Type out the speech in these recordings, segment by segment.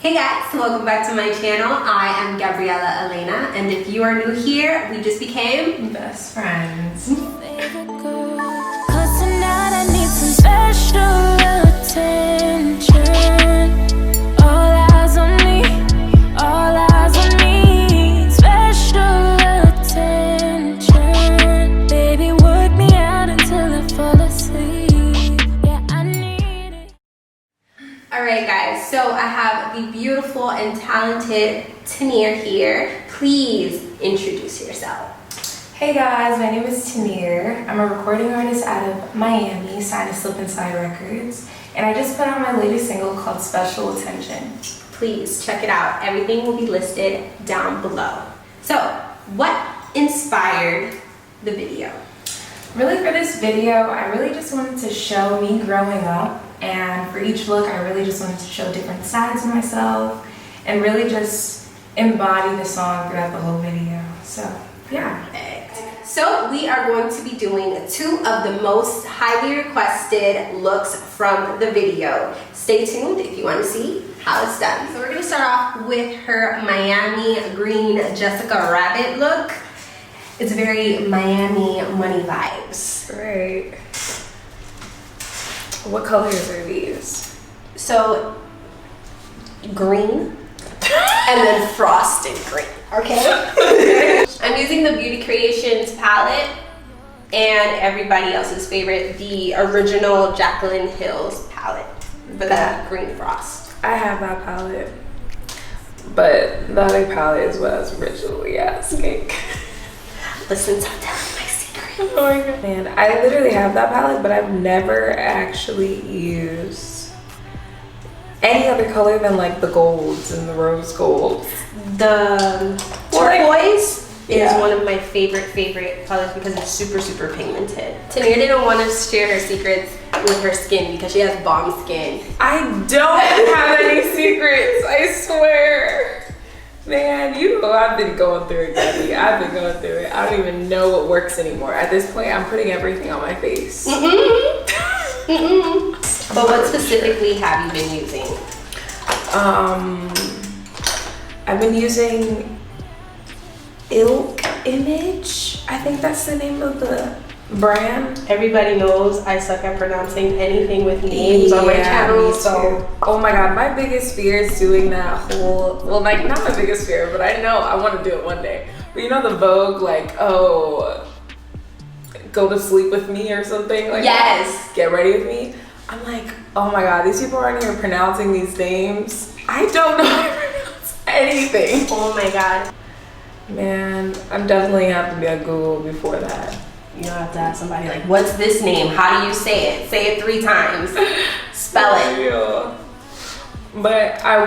Hey guys, welcome back to my channel. I am GabriellaElena, and if you are new here, we just became best friends. Cause tonight I need some special attention. All eyes on me, all eyes on me. Special attention. Baby, work me out until I fall asleep. Yeah, I need it. Alright guys, so I have the beautiful and talented Teenear here. Please introduce yourself. Hey guys, my name is Teenear. I'm a recording artist out of Miami, signed to Slip and Slide Records, and I just put out my latest single called Special Attention. Please check it out. Everything will be listed down below. So, what inspired the video? Really for this video, I really just wanted to show me growing up, and for each look, I really just wanted to show different sides of myself and really just embody the song throughout the whole video. So, yeah. So we are going to be doing two of the most highly requested looks from the video. Stay tuned if you want to see how it's done. So we're going to start off with her Miami green Jessica Rabbit look. It's very Miami money vibes. Right. What colors are these? So green and then frosted green. Okay. I'm using the Beauty Creations palette and everybody else's favorite, the original Jaclyn Hill's palette for the green frost. I have that palette, but the other palette is what I was originally asking. Listen, I'm telling my secret. Oh my god. Man, I literally have that palette, but I've never actually used any other color than like the golds and the rose golds. The turquoise is yeah. one of my favorite colors because it's super pigmented. Teenear didn't want to share her secrets with her skin because she has bomb skin. I don't have any secrets, I swear. Man, you know I've been going through it, Gabby. I've been going through it. I don't even know what works anymore. At this point, I'm putting everything on my face. But what specifically have you been using? I've been using Image. I think that's the name of the brand. Everybody knows I suck at pronouncing anything with names on my channel, so. Oh my god, my biggest fear is doing that whole, well, like, not my biggest fear, but I know I want to do it one day. But you know the Vogue, like, oh, go to sleep with me or something? Like, yes. Get ready with me? I'm like, oh my god, these people aren't even pronouncing these names. I don't know how to pronounce anything. Oh my god. Man, I'm definitely gonna have to be on Google before that. You don't have to ask somebody like, what's this name? How do you say it? Say it 3 times. Spell it. Yeah. But I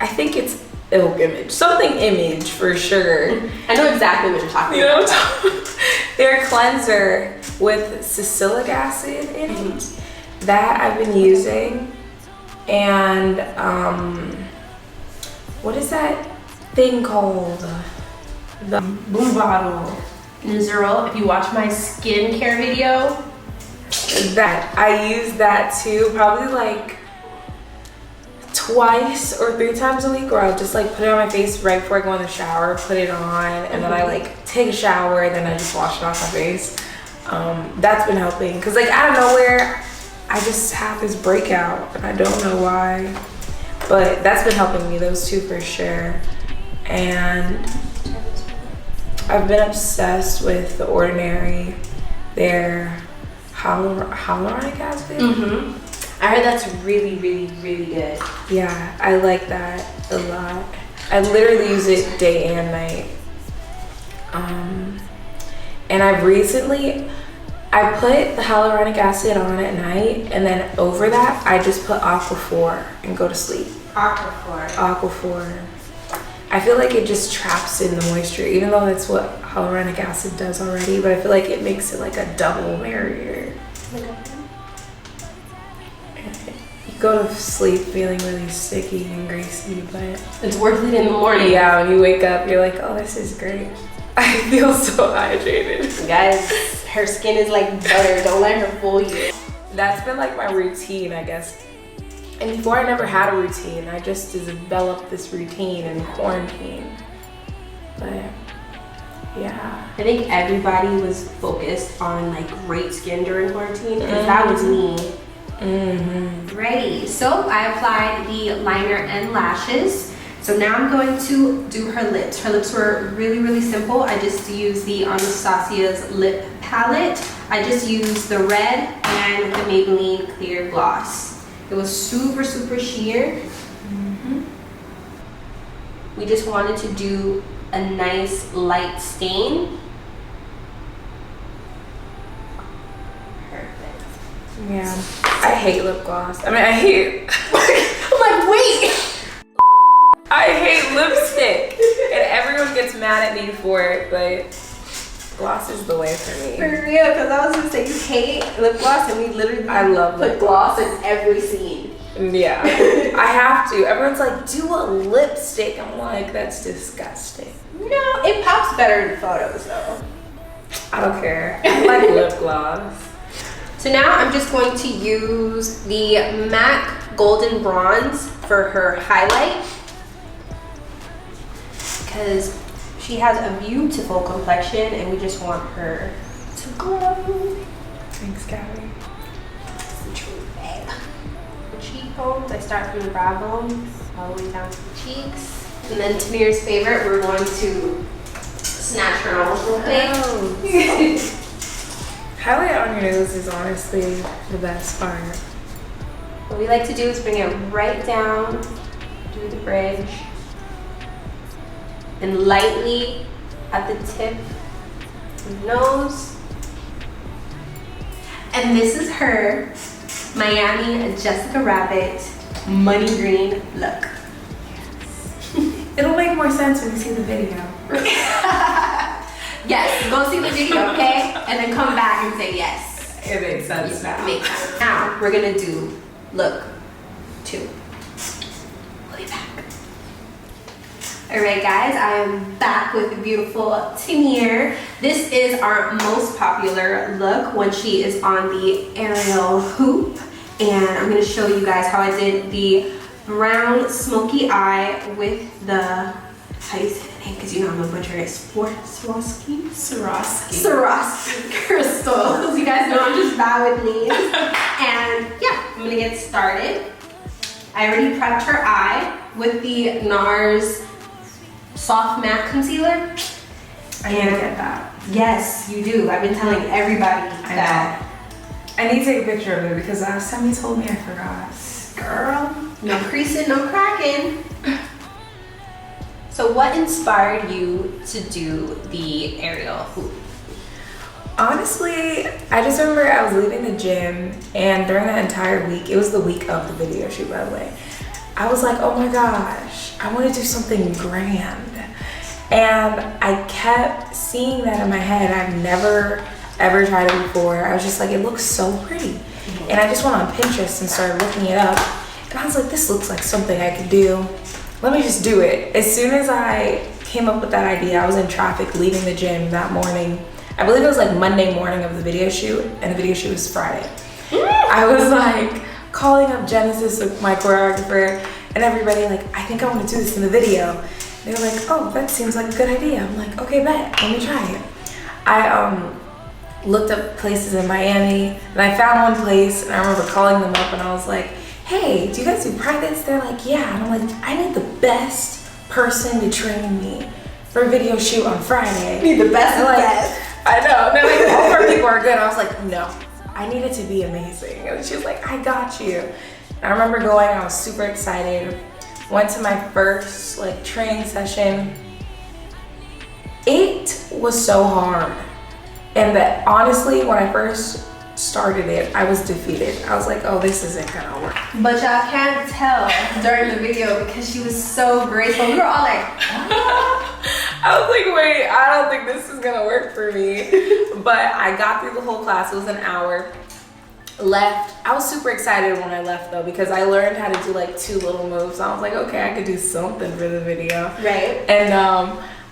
think it's Image. Something Image for sure. I know exactly what you're talking about. Their cleanser with salicylic acid in it. That I've been using. And what is that thing called? The blue bottle. Zero. If you watch my skincare video, That I use that too, probably like twice or 3 times a week, or I'll just like put it on my face right before I go in the shower, put it on, and then I like take a shower, and then I just wash it off my face. That's been helping, because like out of nowhere I just have this breakout and I don't know why, but that's been helping me, those two for sure. And I've been obsessed with The Ordinary, their hyaluronic acid. I heard that's really good. Yeah, I like that a lot. I literally use it day and night. And I've recently, I put the hyaluronic acid on at night, and then over that, I just put Aquaphor and go to sleep. Aquaphor. I feel like it just traps in the moisture, even though that's what hyaluronic acid does already, but I feel like it makes it like a double barrier. You go to sleep feeling really sticky and greasy, but It's worth it in the morning. yeah, when you wake up, you're like, oh, this is great. I feel so hydrated. Guys, her skin is like butter. Don't let her fool you. That's been like my routine, I guess. And before I never had a routine. I just developed this routine in quarantine. But yeah. I think everybody was focused on like great skin during quarantine, because that was me. Ready. So I applied the liner and lashes. So now I'm going to do her lips. Her lips were really, really simple. I just used the Anastasia's lip palette. I just used the red and the Maybelline clear gloss. It was super, super sheer. We just wanted to do a nice light stain. Perfect. Yeah. I hate lip gloss. I mean, I hate. I'm like, wait. I hate lipstick, and everyone gets mad at me for it, but gloss is the way for me. For real, because I was gonna say you hate lip gloss, and we literally I love put lip gloss in every scene. Yeah, I have to. Everyone's like, do a lipstick. I'm like, that's disgusting. No, it pops better in photos though. I don't care. I like lip gloss. So now I'm just going to use the MAC Golden Bronze for her highlight, because she has a beautiful complexion and we just want her to glow. Thanks, Gabby. That's the truth, babe. The cheekbones, I start from the brow bone all the way down to the cheeks. And then Teenear's favorite, we're going to snatch her nose real quick. Highlight on your nose is honestly the best part. What we like to do is bring it right down, do the bridge, and lightly at the tip of the nose. And this is her Miami Jessica Rabbit money green look. It'll make more sense when you see the video. Yes, go see the video, okay? And then come back and say yes. It makes sense now. Makes sense. Now we're gonna do look 2. We'll be back. Alright guys, I am back with the beautiful Teenear. This is our most popular look when she is on the Ariel Hoop. And I'm gonna show you guys how I did the brown smoky eye with the, how do you say the name? Because you know I'm a butcher. It's Swarovski crystals. You guys know I'm just bad with names. And yeah, I'm gonna get started. I already prepped her eye with the NARS Soft Matte Concealer. I need to get that. Yes, you do. I've been telling everybody that. I need to take a picture of it because last time you told me I forgot. Girl, no creasing, no cracking. So what inspired you to do the Ariel Hoop? Honestly, I just remember I was leaving the gym, and during that entire week, it was the week of the video shoot, by the way, I was like, oh my gosh, I want to do something grand. And I kept seeing that in my head. I've never ever tried it before. I was just like, it looks so pretty. And I just went on Pinterest and started looking it up. And I was like, this looks like something I could do. Let me just do it. As soon as I came up with that idea, I was in traffic leaving the gym that morning. I believe it was like Monday morning of the video shoot, and the video shoot was Friday. I was like calling up Genesis, my choreographer, and everybody like, I think I want to do this in the video. They were like, oh, that seems like a good idea. I'm like, okay, bet, let me try it. I looked up places in Miami, and I found one place, and I remember calling them up, and I was like, hey, do you guys do privates? They're like, yeah. And I'm like, I need the best person to train me for a video shoot on Friday. Need the best of like, best. I know. They're like, all of our people are good. I was like, no, I need it to be amazing. And she was like, I got you. And I remember going, I was super excited. Went to my first like training session. It was so hard. And that honestly, when I first started it, I was defeated. I was like, oh, this isn't gonna work. But y'all can't tell during the video because she was so graceful. We were all like, I was like, wait, I don't think this is gonna work for me. But I got through the whole class. It was an hour. Left. I was super excited when I left though, because I learned how to do like 2 little moves. I was like, okay, I could do something for the video. right. And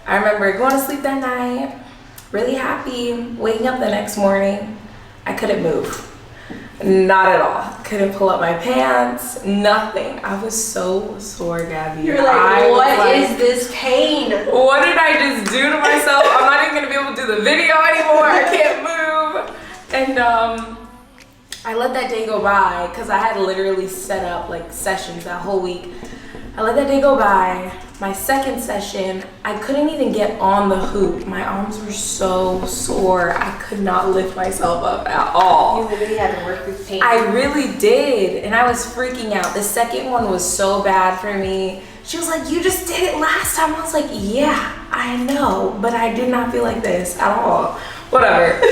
I remember going to sleep that night, really happy, waking up the next morning. I couldn't move. Not at all. Couldn't pull up my pants, nothing. I was so sore, Gabby. You're like, what is this pain? What did I just do to myself? I'm not even gonna be able to do the video anymore. I can't move. And I let that day go by because I had literally set up like sessions that whole week. I let that day go by. My second session, I couldn't even get on the hoop. My arms were so sore. I could not lift myself up at all. You literally had to work with pain. I really did, and I was freaking out. The second one was so bad for me. She was like, you just did it last time. I was like, yeah, I know, but I did not feel like this at all. Whatever.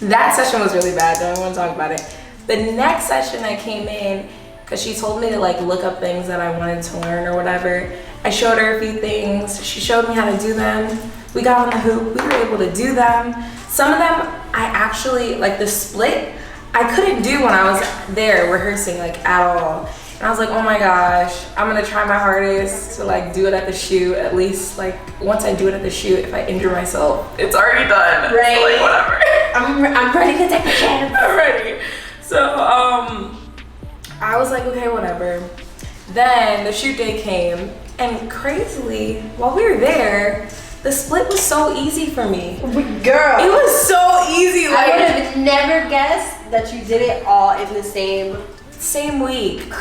That session was really bad. Don't want to talk about it. The next session I came in, because she told me to like look up things that I wanted to learn or whatever. I showed her a few things. She showed me how to do them. We got on the hoop. We were able to do them. Some of them I actually, like the split, I couldn't do when I was there rehearsing like at all. And I was like, oh my gosh, I'm gonna try my hardest to like do it at the shoot. At least like once I do it at the shoot, if I injure myself, it's already done. Right. So, like whatever. I'm ready to take a chance. I'm ready. So I was like, okay, whatever. Then the shoot day came, and crazily, while we were there, the split was so easy for me. Girl. It was so easy. I Like would have never guessed that you did it all in the same week.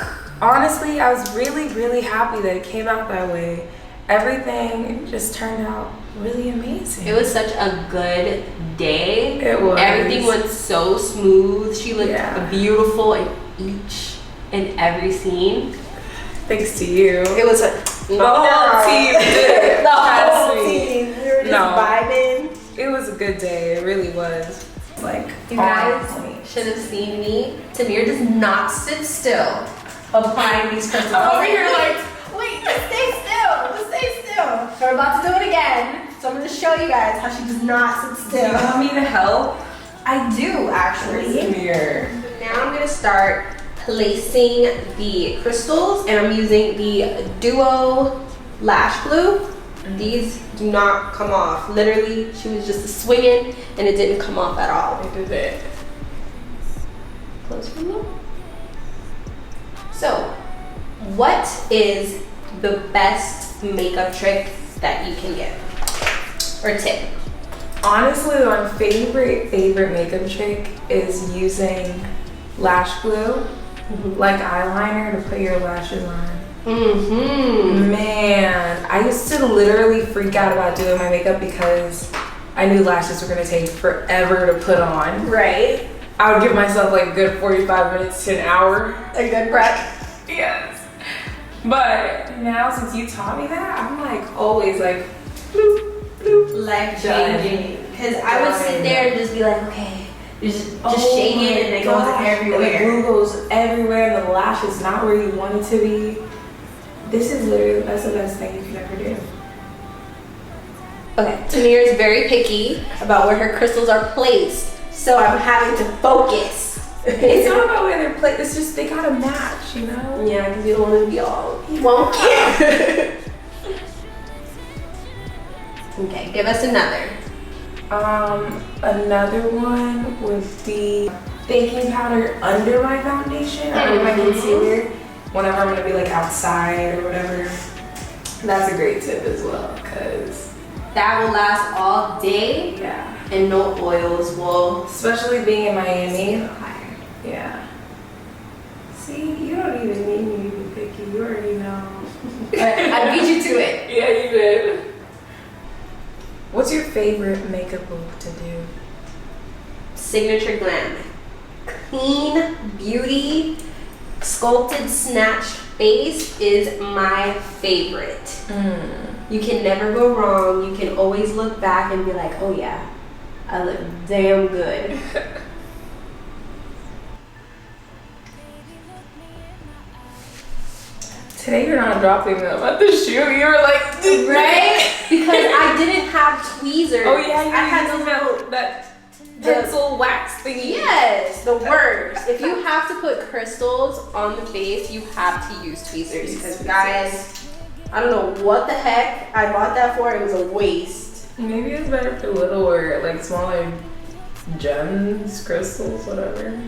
Honestly, I was really, really happy that it came out that way. Everything just turned out really amazing. It was such a good day. It was. Everything went so smooth. She looked Yeah. beautiful in each and every scene. Thanks to you. It was The whole team did it. The whole Trust me. team. We were just No. vibing. It was a good day. It really was. Like, You on guys point. should have seen me. Teenear does not sit still applying these crystals. I'm over here like, wait, just stay still. Just stay still. We're about to do it again. So I'm going to show you guys how she does not sit do you still. want me to help? I do actually. Here. Now I'm going to start placing the crystals, and I'm using the Duo Lash Glue. These do not come off. Literally, she was just swinging and it didn't come off at all. I did it. Close for you. So, what is the best makeup trick that you can give? Or tip? Honestly, my favorite makeup trick is using lash glue, like eyeliner, to put your lashes on. Mm-hmm. Man, I used to literally freak out about doing my makeup because I knew lashes were gonna take forever to put on. Right. I would give myself like a good 45 minutes to an hour. A good prep. Yes. But now since you taught me that, I'm like always like bloop, bloop. Life changing. Because I would sit there and just be like, okay, just shake it and it goes everywhere. And the glue goes everywhere and the lash is not where you want it to be. This is literally, that's the best thing you can ever do. Okay, Teenear is very picky about where her crystals are placed, so I'm having to focus. It's not about where they're placed, it's just they gotta match, you know? Yeah, because you don't want to be all wonky. Okay, give us another. Another one would be baking powder under my foundation, under my concealer, whenever I'm gonna be like outside or whatever. That's a great tip as well, because That will last all day yeah, and no oils will. especially being in Miami. Yeah. See, you don't even need me to be picky. You already know. I beat you to it. Yeah, you did. What's your favorite makeup look to do? Signature Glam. Clean beauty, sculpted snatch face is my favorite. You can never go wrong. You can always look back and be like, oh yeah, I look damn good. Today you're not dropping them at the shoe. You were like, Right? Because I didn't have tweezers. oh yeah, you I had used those little. that pencil wax thingy. Yes, the worst. If you have to put crystals on the face, you have to use tweezers. Because guys, I don't know what the heck I bought that for. It was a waste. Maybe it's better for little or like smaller gems, crystals, whatever.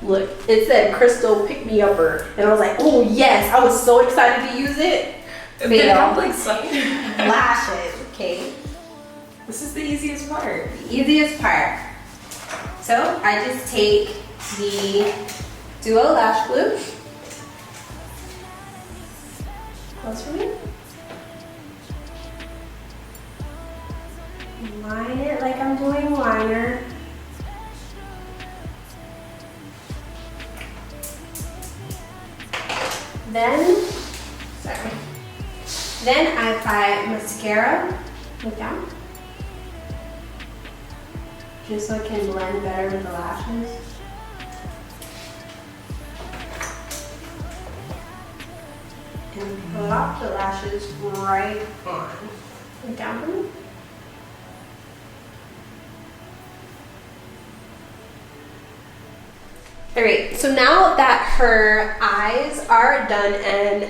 Look, it said Crystal Pick Me Upper, and I was like, oh yes, I was so excited to use it. Fail. Lashes, okay. This is the easiest part. The easiest part. So I just take the Duo Lash Glue. Close for me. Line it like I'm doing liner. Then I apply mascara like that, just so it can blend better with the lashes. And plop the lashes right on. Like that one. Alright, so now that her eyes are done and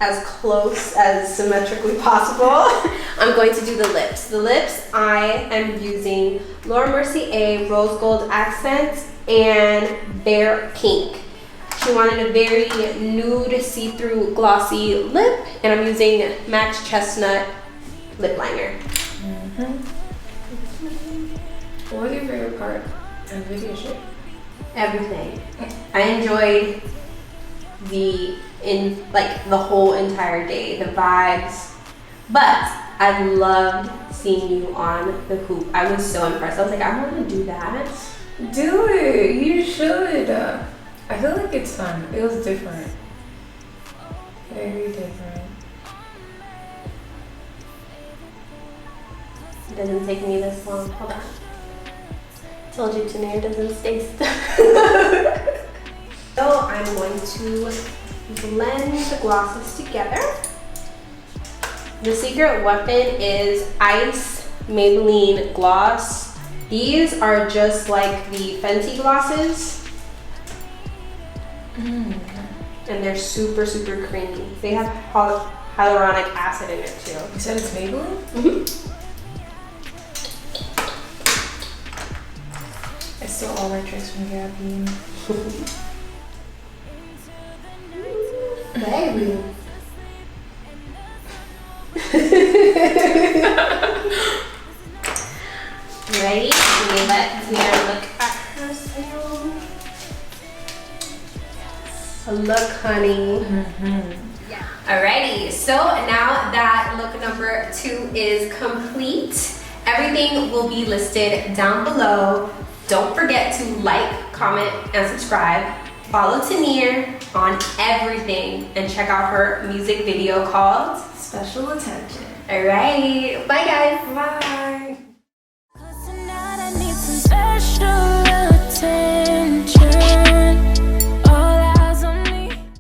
as close as symmetrically possible, I'm going to do the lips. The lips, I am using Laura Mercier Rose Gold Accent and Bare Pink. She wanted a very nude, see-through, glossy lip, and I'm using Max Chestnut lip liner. What was your favorite part of the video shoot? Everything. I enjoyed the whole entire day, the vibes, but I loved seeing you on the hoop. I was so impressed. I was like, I want to do that. Do it. You should. I feel like it's fun. It was different. Very different. It doesn't take me this long. Hold on. Told you Teenear doesn't stay still. So I'm going to blend the glosses together. The secret weapon is Ice Maybelline Gloss. These are just like the Fenty glosses. And they're super, super creamy. They have hyaluronic acid in it too. You said it's Maybelline? Mm-hmm. I stole all my tricks from Gabby. Baby. Ready? Let Teenear look at herself. Look, honey. Yeah. Alrighty, so now that look number 2 is complete, everything will be listed down below. Don't forget to like, comment, and subscribe. Follow Teenear on everything and check out her music video called Special Attention. Alright, bye guys. Bye.